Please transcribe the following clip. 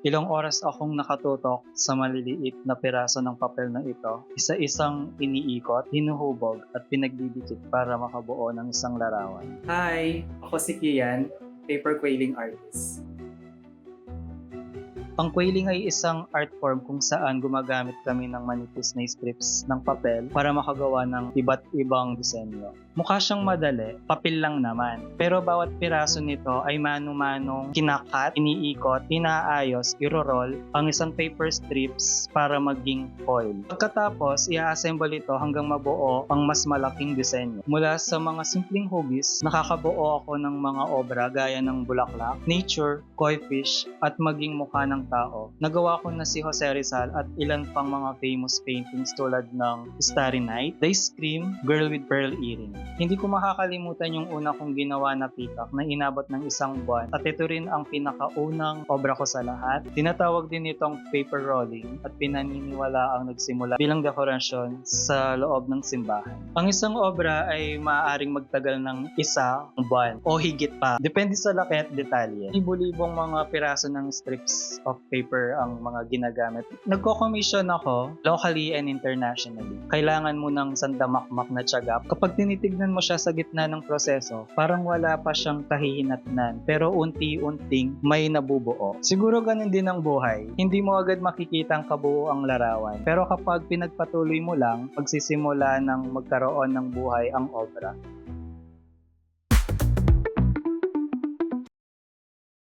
Ilang oras akong nakatutok sa maliliit na piraso ng papel na ito, isa-isang iniikot, hinuhubog at pinagdidikit para makabuo ng isang larawan. Hi! Ako si Kian, paper quailing artist. Ang quailing ay isang art form kung saan gumagamit kami ng manipis na strips ng papel para makagawa ng iba't ibang disenyo. Mukha siyang madali, papel lang naman. Pero bawat piraso nito ay mano-manong kinakat, iniikot, inaayos, iro-roll ang isang paper strips para maging foil. Pagkatapos, i-assemble ito hanggang mabuo ang mas malaking disenyo. Mula sa mga simpleng hugis, nakakabuo ako ng mga obra gaya ng bulaklak, nature, koi fish, at maging mukha ng tao. Nagawa ko na si Jose Rizal at ilan pang mga famous paintings tulad ng Starry Night, The Scream, Girl with Pearl Earring. Hindi ko makakalimutan yung una kong ginawa na peacock na inabot ng isang buwan at ito rin ang pinakaunang obra ko sa lahat. Tinatawag din itong paper rolling at pinaniniwala ang nagsimula bilang dekorasyon sa loob ng simbahan. Ang isang obra ay maaaring magtagal ng isang buwan o higit pa. Depende sa laki at detalye. Libo-libong mga piraso ng strips of paper ang mga ginagamit. Nagko-commission ako locally and internationally. Kailangan mo ng sandamakmak na tiyaga. Kapag tinitignan mo siya sa gitna ng proseso, parang wala pa siyang kahihinatnan pero unti-unting may nabubuo. Siguro ganun din ang buhay. Hindi mo agad makikita ang kabuuang larawan. Pero kapag pinagpatuloy mo lang, magsisimula ng magkaroon ng buhay ang obra.